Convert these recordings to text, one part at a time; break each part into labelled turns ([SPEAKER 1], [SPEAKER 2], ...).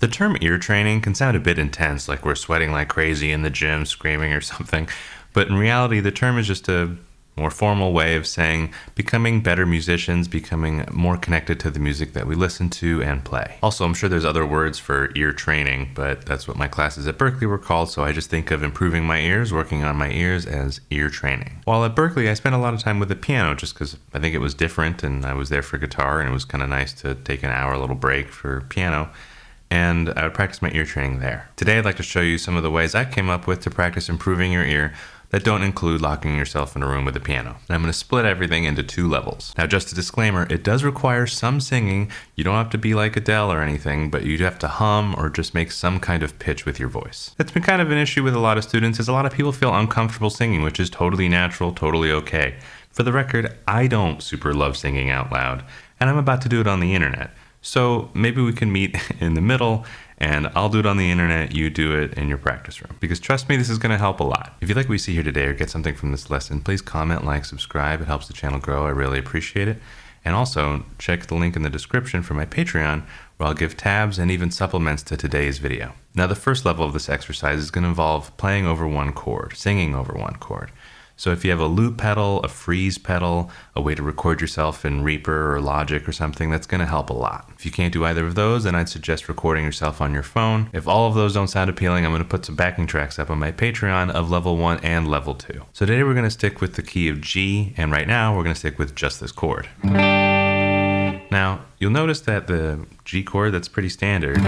[SPEAKER 1] The term ear training can sound a bit intense, like we're sweating like crazy in the gym, screaming or something, but in reality, the term is just a more formal way of saying becoming better musicians, becoming more connected to the music that we listen to and play. Also, I'm sure there's other words for ear training, but that's what my classes at Berklee were called, so I just think of improving my ears, working on my ears as ear training. While at Berklee, I spent a lot of time with the piano just because I think it was different and I was there for guitar and it was kind of nice to take an hour little break for piano. And I would practice my ear training there. Today, I'd like to show you some of the ways I came up with to practice improving your ear that don't include locking yourself in a room with a piano. And I'm going to split everything into 2 levels. Now, just a disclaimer, it does require some singing. You don't have to be like Adele or anything, but you have to hum or just make some kind of pitch with your voice. That's been kind of an issue with a lot of students, is a lot of people feel uncomfortable singing, which is totally natural, totally okay. For the record, I don't super love singing out loud, and I'm about to do it on the internet. So maybe we can meet in the middle and I'll do it on the internet, you do it in your practice room. Because trust me, this is going to help a lot. If you like what you see here today or get something from this lesson, please comment, like, subscribe. It helps the channel grow. I really appreciate it. And also, check the link in the description for my Patreon, where I'll give tabs and even supplements to today's video. Now, the first level of this exercise is going to involve playing over one chord, singing over one chord. So if you have a loop pedal, a freeze pedal, a way to record yourself in Reaper or Logic or something, that's going to help a lot. If you can't do either of those, then I'd suggest recording yourself on your phone. If all of those don't sound appealing, I'm going to put some backing tracks up on my Patreon of level 1 and level 2. So today we're going to stick with the key of G, and right now we're going to stick with just this chord. Now, you'll notice that the G chord, that's pretty standard,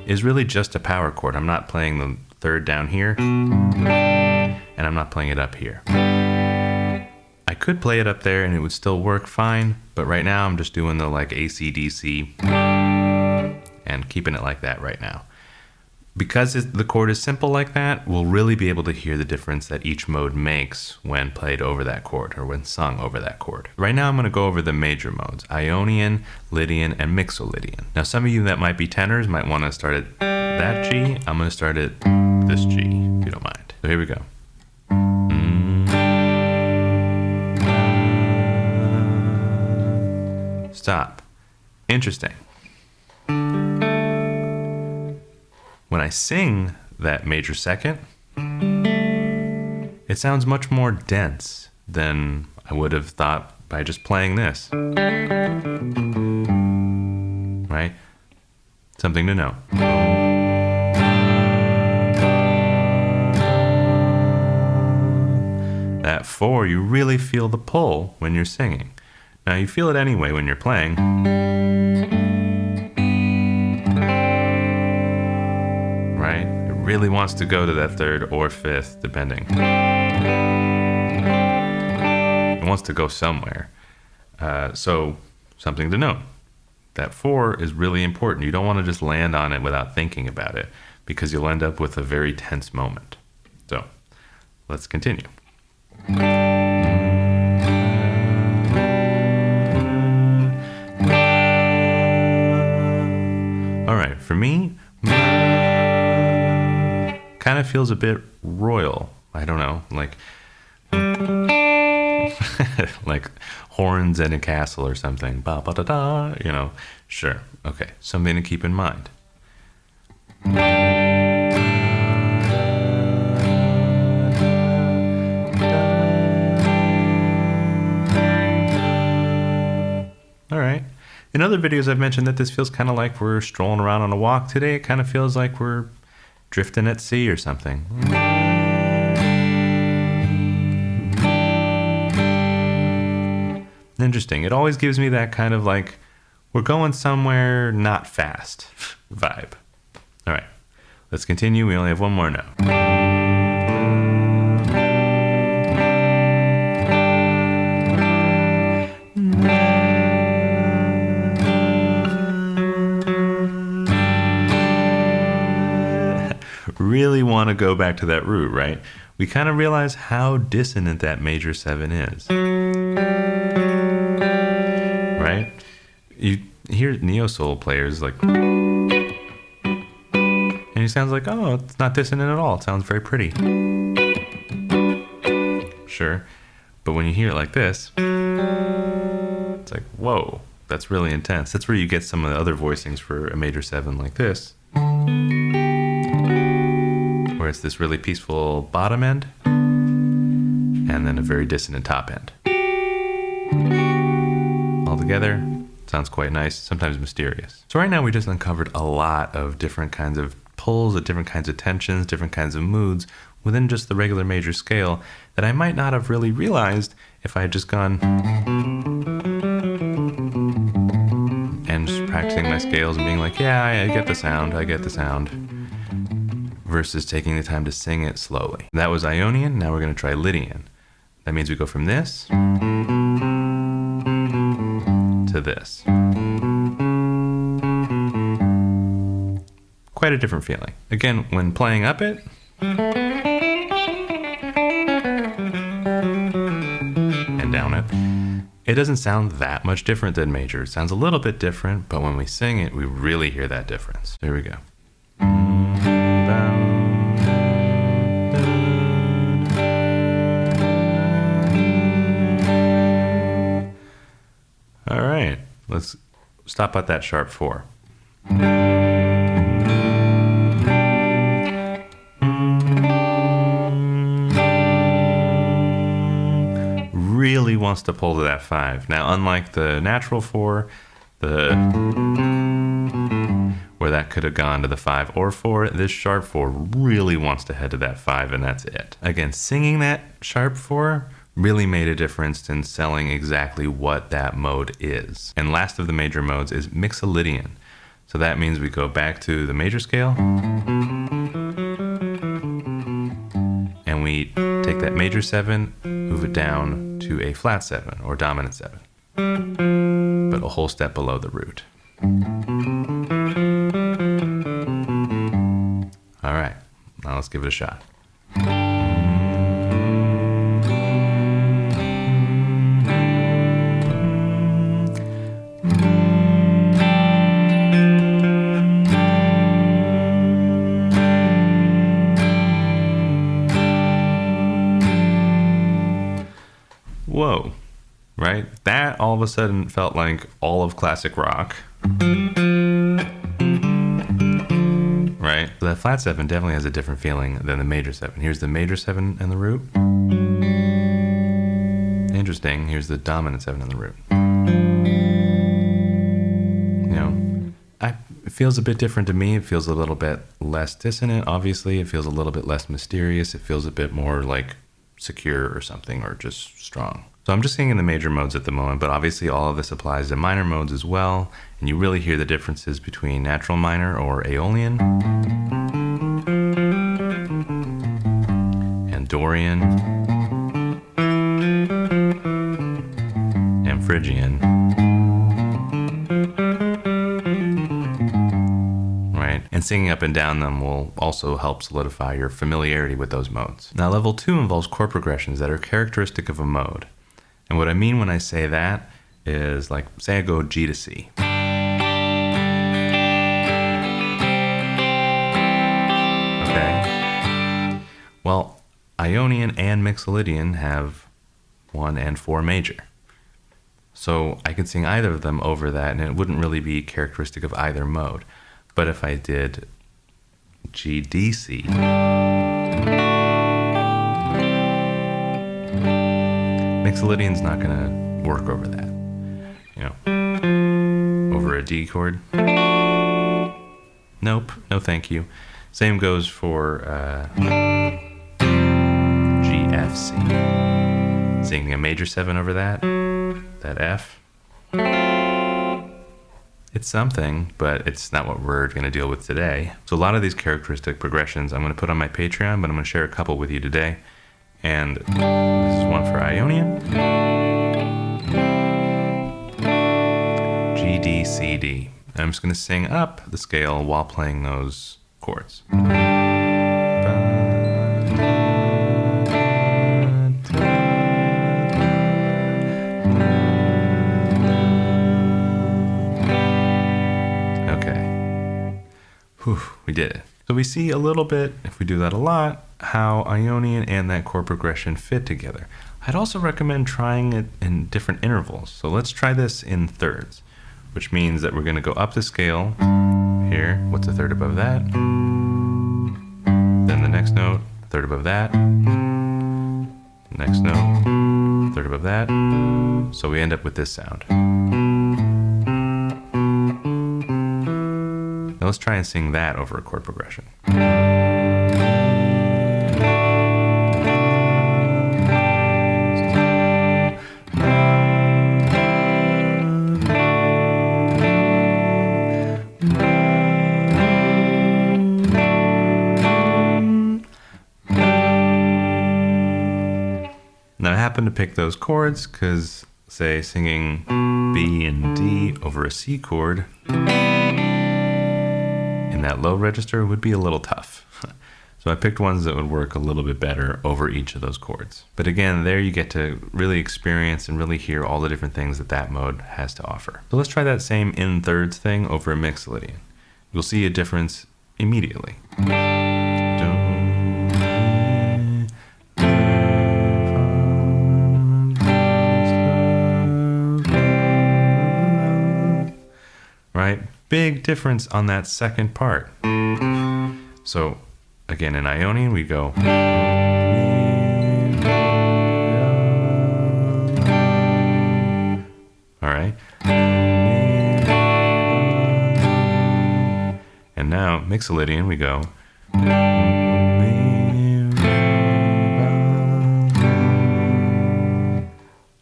[SPEAKER 1] is really just a power chord. I'm not playing the third down here, and I'm not playing it up here. I could play it up there and it would still work fine, but right now I'm just doing the like AC/DC and keeping it like that right now. Because the chord is simple like that, we'll really be able to hear the difference that each mode makes when played over that chord or when sung over that chord. Right now I'm going to go over the major modes: Ionian, Lydian, and Mixolydian. Now some of you that might be tenors might want to start at that G. I'm going to start at this G, if you don't mind. So here we go. Stop. Interesting. When I sing that major second, it sounds much more dense than I would have thought by just playing this. Right? Something to know. That 4, you really feel the pull when you're singing. Now you feel it anyway when you're playing. Right? It really wants to go to that 3rd or 5th, depending. It wants to go somewhere. So something to note. That 4 is really important. You don't want to just land on it without thinking about it, because you'll end up with a very tense moment. So let's continue. Alright, for me, kind of feels a bit royal. I don't know, like like horns in a castle or something. Ba ba da da, you know. Sure. Okay, something to keep in mind. Alright. In other videos I've mentioned that this feels kind of like we're strolling around on a walk. Today it kind of feels like we're drifting at sea or something. Interesting. It always gives me that kind of like we're going somewhere not fast vibe. Alright, let's continue. We only have one more now. Really want to go back to that root, right? We kind of realize how dissonant that major 7 is. Right? You hear neo-soul players like, and he sounds like, oh, it's not dissonant at all. It sounds very pretty. Sure. But when you hear it like this, it's like, whoa, that's really intense. That's where you get some of the other voicings for a major 7 like this. where it's this really peaceful bottom end, and then a very dissonant top end. All together, sounds quite nice, sometimes mysterious. So right now we just uncovered a lot of different kinds of pulls, of different kinds of tensions, different kinds of moods within just the regular major scale that I might not have really realized if I had just gone and just practicing my scales and being like, yeah, I get the sound, versus taking the time to sing it slowly. That was Ionian, now we're going to try Lydian. That means we go from this to this. Quite a different feeling. Again, when playing up it, and down it, it doesn't sound that much different than major. It sounds a little bit different, but when we sing it, we really hear that difference. There we go. All right, let's stop at that sharp 4. Really wants to pull to that 5. Now, unlike the natural 4, where that could have gone to the 5 or 4, this sharp 4 really wants to head to that 5, and that's it. Again, singing that sharp 4 really made a difference in selling exactly what that mode is. And last of the major modes is Mixolydian. So that means we go back to the major scale, and we take that major 7, move it down to a flat 7 or dominant 7, but a whole step below the root. All right, now let's give it a shot. Whoa, right? That all of a sudden felt like all of classic rock. Right? So that flat 7 definitely has a different feeling than the major 7. Here's the major 7 and the root. Interesting. Here's the dominant 7 and the root. You know, it feels a bit different to me. It feels a little bit less dissonant, obviously. It feels a little bit less mysterious. It feels a bit more like secure or something, or just strong. So I'm just singing in the major modes at the moment, but obviously all of this applies to minor modes as well, and you really hear the differences between natural minor or Aeolian and Dorian and Phrygian, right? And singing up and down them will also help solidify your familiarity with those modes. Now, level 2 involves chord progressions that are characteristic of a mode. And what I mean when I say that is, like, say I go G to C. Okay. Well, Ionian and Mixolydian have 1 and 4 major. So I could sing either of them over that, and it wouldn't really be characteristic of either mode. But if I did G, D, C, Mixolydian's not going to work over that, you know, over a D chord. Nope, no thank you. Same goes for G, F, C. Singing a major 7 over that F. It's something, but it's not what we're going to deal with today. So a lot of these characteristic progressions I'm going to put on my Patreon, but I'm going to share a couple with you today. And this is one for Ionian. G, D, C, D. I'm just going to sing up the scale while playing those chords. Okay. Whew, we did it. So we see a little bit, if we do that a lot, how Ionian and that chord progression fit together. I'd also recommend trying it in different intervals. So let's try this in thirds. which means that we're going to go up the scale here. What's a third above that? Then the next note, third above that. Next note, third above that. So we end up with this sound. Now let's try and sing that over a chord progression. Now I happen to pick those chords because, say, singing B and D over a C chord in that low register would be a little tough. So I picked ones that would work a little bit better over each of those chords. But again, there you get to really experience and really hear all the different things that that mode has to offer. So let's try that same in thirds thing over a mixolydian. You'll see a difference immediately. Right? Big difference on that second part. So again, in Ionian, we go. All right. And now, mixolydian, we go.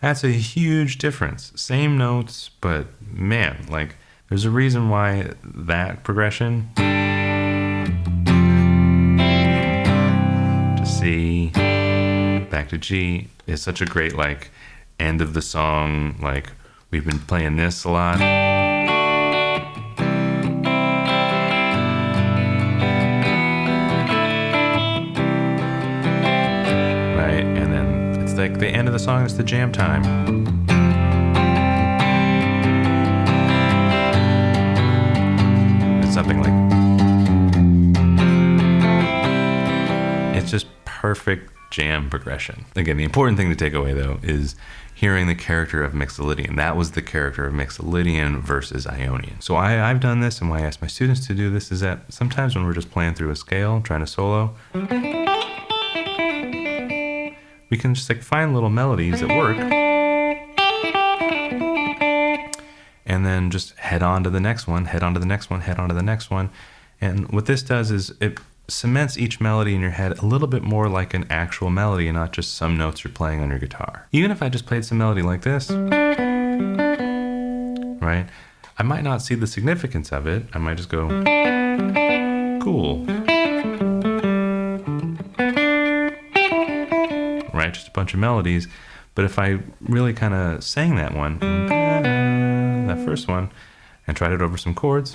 [SPEAKER 1] That's a huge difference. Same notes, but man, like, there's a reason why that progression to C, back to G is such a great, like, end of the song. Like, we've been playing this a lot. Right, and then it's like the end of the song is the jam time. Something like, it's just perfect jam progression. Again, the important thing to take away though is hearing the character of mixolydian. That was the character of mixolydian versus Ionian. So I've done this, and why I ask my students to do this is that sometimes when we're just playing through a scale, trying to solo, we can just like find little melodies that work, and then just head on to the next one, head on to the next one, head on to the next one. And what this does is it cements each melody in your head a little bit more like an actual melody and not just some notes you're playing on your guitar. Even if I just played some melody like this, right? I might not see the significance of it. I might just go, cool. Right? Just a bunch of melodies. But if I really kind of sang that one, that first one, and tried it over some chords,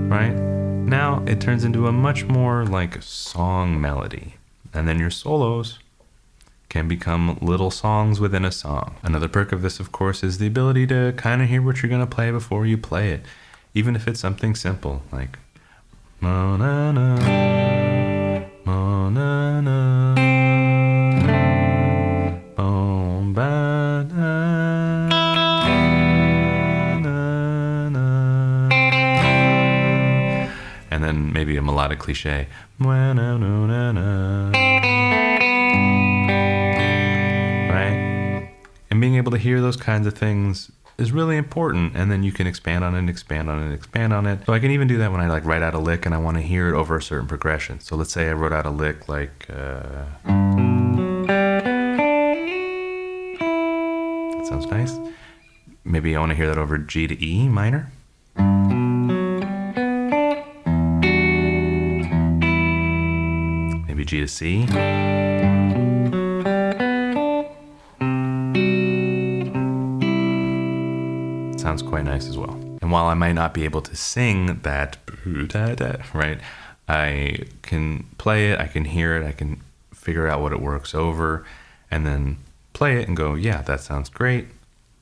[SPEAKER 1] right? Now it turns into a much more like song melody. And then your solos can become little songs within a song. Another perk of this, of course, is the ability to kind of hear what you're going to play before you play it, even if it's something simple like mo-na-na, mo-na-na, bom-ba-da-na-na. And then maybe a melodic cliche. And being able to hear those kinds of things is really important, and then you can expand on it, expand on it, expand on it. So I can even do that when I like write out a lick and I want to hear it over a certain progression. So let's say I wrote out a lick like that sounds nice. Maybe I want to hear that over G to E minor. Maybe G to C. Sounds quite nice as well. And while I might not be able to sing that, right, I can play it, I can hear it, I can figure out what it works over, and then play it and go, yeah, that sounds great.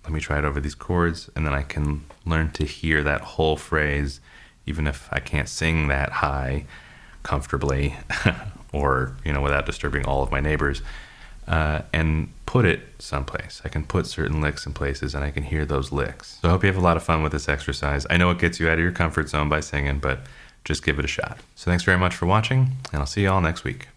[SPEAKER 1] let me try it over these chords, and then I can learn to hear that whole phrase, even if I can't sing that high comfortably or, without disturbing all of my neighbors, and put it someplace. I can put certain licks in places and I can hear those licks. So I hope you have a lot of fun with this exercise. I know it gets you out of your comfort zone by singing, but just give it a shot. So thanks very much for watching, and I'll see you all next week.